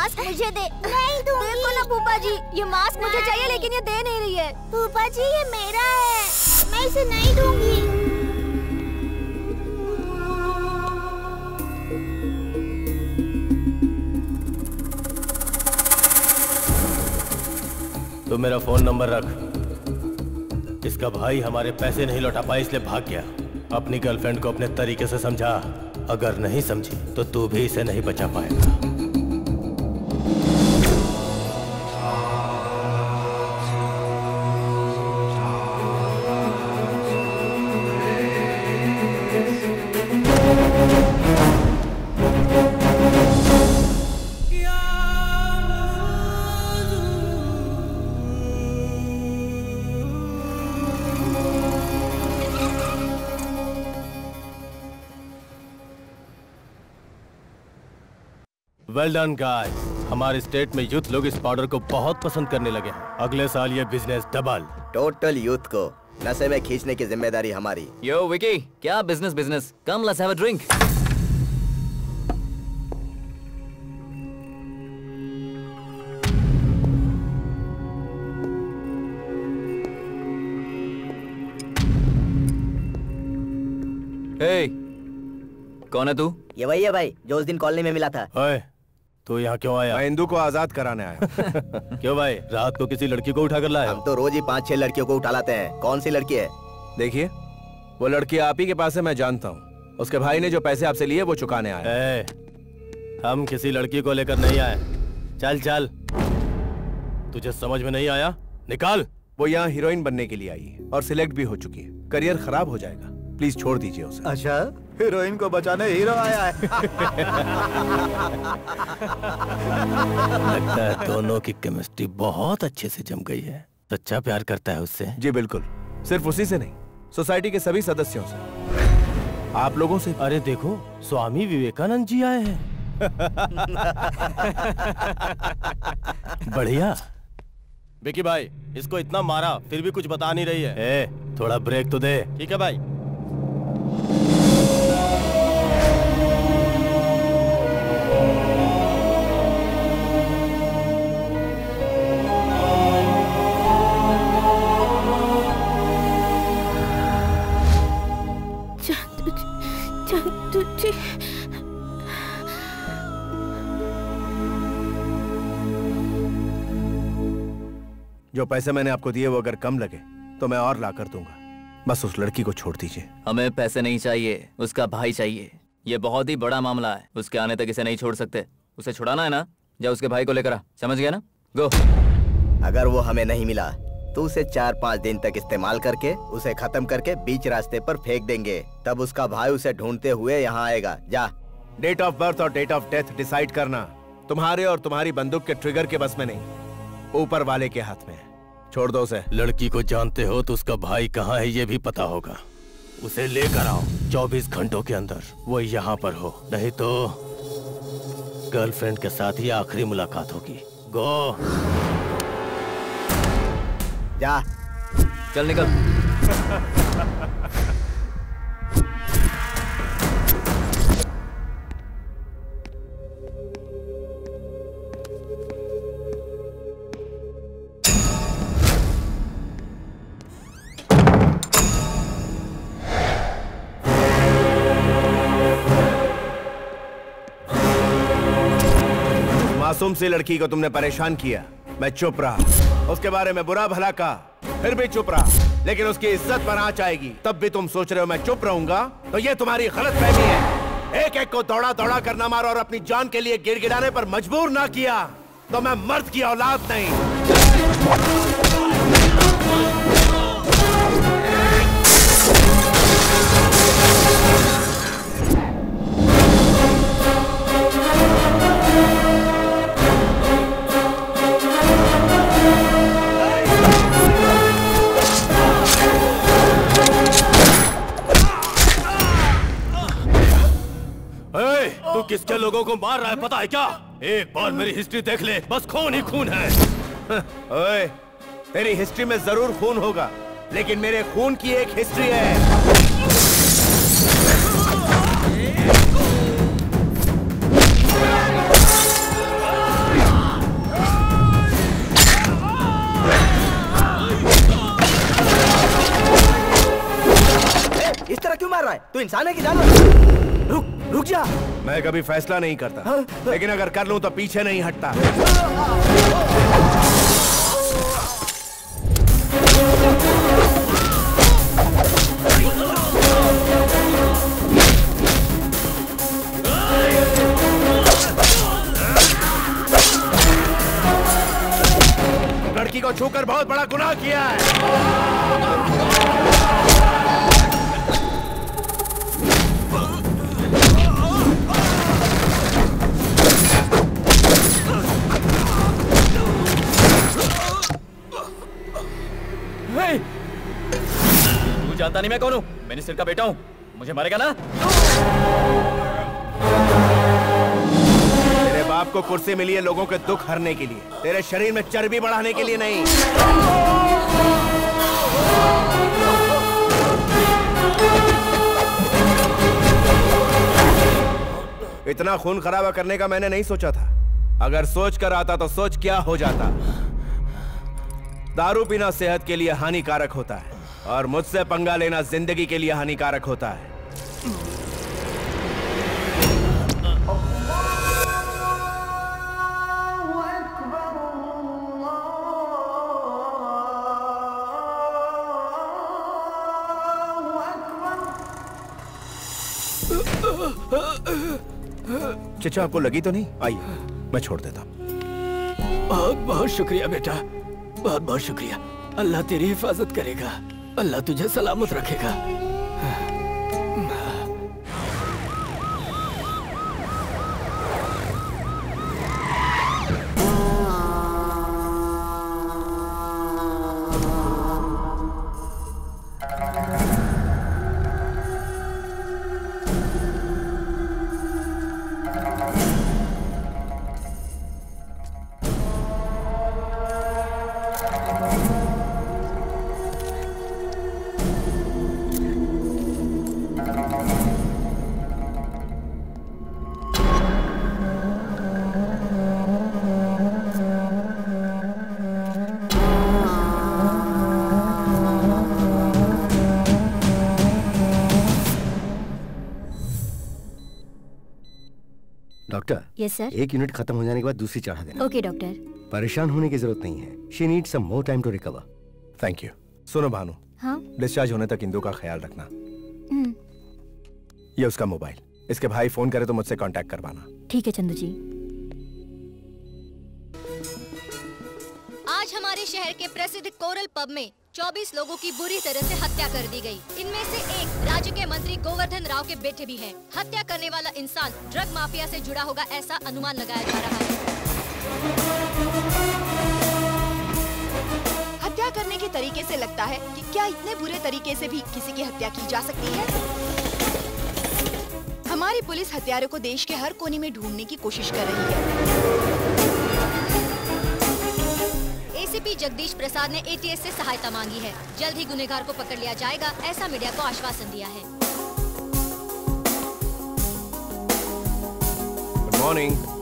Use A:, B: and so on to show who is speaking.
A: Mask मुझे दे। नहीं दूंगी। देखो ना फूफा जी, ये मास्क मुझे चाहिए लेकिन ये दे नहीं रही है। फूफा जी ये मेरा है, मैं इसे नहीं दूंगी।
B: तो मेरा फोन नंबर रख। इसका भाई हमारे पैसे नहीं लौटा पाया इसलिए भाग गया। अपनी गर्लफ्रेंड को अपने तरीके से समझा, अगर नहीं समझी तो तू भी इसे नहीं बचा पाएगा। वेल डन गाइस, हमारे स्टेट में यूथ लोग इस पाउडर को बहुत पसंद करने लगे हैं। अगले साल ये बिजनेस डबल।
C: टोटल यूथ को नशे में खींचने की जिम्मेदारी हमारी।
D: यो विकी, क्या business? Come let's have a drink. कौन है तू?
C: ये वही है भाई जो उस दिन कॉलोनी में मिला था।
B: तो यहाँ क्यों आया?
E: मैं हिंदू को आजाद कराने आया।
B: क्यों भाई, रात को किसी लड़की को उठा कर लाए?
C: हम तो रोज ही 5-6 लड़कियों को उठा लाते हैं। कौन सी लड़की है?
E: देखिए, वो लड़की आप ही के पास है, मैं जानता हूँ। उसके भाई ने जो पैसे आपसे लिए वो चुकाने आया।
B: हम किसी लड़की को लेकर नहीं आए। चल चल, तुझे समझ में नहीं आया? निकाल।
E: वो यहाँ हीरोइन बनने के लिए आई है और सिलेक्ट भी हो चुकी है। करियर खराब हो जाएगा, प्लीज छोड़ दीजिए उसे।
F: अच्छा, हीरोइन को बचाने हीरो आया है।
B: लगता है दोनों की केमिस्ट्री बहुत अच्छे से जम गई है। सच्चा प्यार करता है उससे?
E: जी बिल्कुल, सिर्फ उसी से नहीं, सोसाइटी के सभी सदस्यों से, आप लोगों से।
B: अरे देखो, स्वामी विवेकानंद जी आए हैं। बढ़िया। विकी भाई, इसको इतना मारा फिर भी कुछ बता नहीं रही है। थोड़ा ब्रेक तो दे। ठीक है भाई।
E: जो पैसे मैंने आपको दिए वो अगर कम लगे तो मैं और ला कर दूंगा। बस उस लड़की को छोड़ दीजिए।
D: हमें पैसे नहीं चाहिए, उसका भाई चाहिए। ये बहुत ही बड़ा मामला है, उसके आने तक इसे नहीं छोड़ सकते। उसे छुड़ाना है ना, जा उसके भाई को लेकर आ। समझ गया ना? गो।
C: अगर वो हमें नहीं मिला तो उसे 4-5 दिन तक इस्तेमाल करके उसे खत्म करके बीच रास्ते पर फेंक देंगे। तब उसका भाई उसे ढूंढते हुए यहाँ आएगा। जा।
E: डेट ऑफ बर्थ और डेट ऑफ डेथ डिसाइड करना तुम्हारे और तुम्हारी बंदूक के ट्रिगर के बस में नहीं, ऊपर वाले के हाथ में है। छोड़ दो उसे।
B: लड़की को जानते हो तो उसका भाई कहाँ है ये भी पता होगा। उसे लेकर आओ 24 घंटों के अंदर। वो यहाँ पर हो, नहीं तो गर्लफ्रेंड के साथ ही आखिरी मुलाकात होगी। गो।
C: जा।
D: चल निकल।
E: मासूम सी लड़की को तुमने परेशान किया, मैं चुप रहा। उसके बारे में बुरा भला कहा, फिर भी चुप रहा। लेकिन उसकी इज्जत पर आंच आएगी तब भी तुम सोच रहे हो मैं चुप रहूंगा? तो ये तुम्हारी गलतफहमी है। एक एक को दौड़ा दौड़ा कर ना मारा और अपनी जान के लिए गिड़गिड़ाने पर मजबूर ना किया तो मैं मर्द की औलाद नहीं।
B: तू किसके लोगों को मार रहा है पता है क्या? एक बार मेरी हिस्ट्री देख ले, बस खून ही खून है।
E: ओए, तेरी हिस्ट्री में जरूर खून होगा, लेकिन मेरे खून की एक हिस्ट्री है।
C: इंसान है कि जानवर? रुक जा।
E: मैं कभी फैसला नहीं करता, लेकिन अगर कर लूं तो पीछे नहीं हटता। लड़की को छूकर बहुत बड़ा गुनाह किया है।
D: तू जानता नहीं मैं कौन हूँ? मिनिस्टर का बेटा हूँ, मुझे मारेगा ना?
E: तेरे बाप को कुर्सी मिली है लोगों के दुख हरने के लिए, तेरे शरीर में चर्बी बढ़ाने के लिए नहीं। इतना खून खराबा करने का मैंने नहीं सोचा था। अगर सोच कर आता तो सोच क्या हो जाता। दारू पीना सेहत के लिए हानिकारक होता है और मुझसे पंगा लेना जिंदगी के लिए हानिकारक होता है। चचा आपको लगी तो नहीं? आइए मैं छोड़ देता हूं।
G: बहुत बहुत शुक्रिया बेटा, बहुत बहुत शुक्रिया। अल्लाह तेरी हिफाजत करेगा, अल्लाह तुझे सलामत रखेगा।
F: डॉक्टर।
A: Yes sir.
F: एक यूनिट खत्म हो जाने के बाद दूसरी चढ़ा देना।
A: Okay doctor.
F: परेशान होने की जरूरत नहीं है। She needs some more time to recover.
E: Thank you. सुनो भानु,
A: हाँ?
E: डिस्चार्ज होने तक इंदु का ख्याल रखना। ये उसका मोबाइल, इसके भाई फोन करे तो मुझसे कांटेक्ट करवाना।
A: ठीक है चंदू जी।
H: आज हमारे शहर के प्रसिद्ध कोरल पब में 24 लोगों की बुरी तरह से हत्या कर दी गई। इनमें से एक राज्य के मंत्री गोवर्धन राव के बेटे भी हैं। हत्या करने वाला इंसान ड्रग माफिया से जुड़ा होगा, ऐसा अनुमान लगाया जा रहा है।
I: हत्या करने के तरीके से लगता है कि क्या इतने बुरे तरीके से भी किसी की हत्या की जा सकती है? हमारी पुलिस हत्यारों को देश के हर कोने में ढूंढने की कोशिश कर रही है।
H: एसीपी जगदीश प्रसाद ने एटीएस से सहायता मांगी है। जल्द ही गुनहगार को पकड़ लिया जाएगा, ऐसा मीडिया को आश्वासन दिया है।
E: Good morning.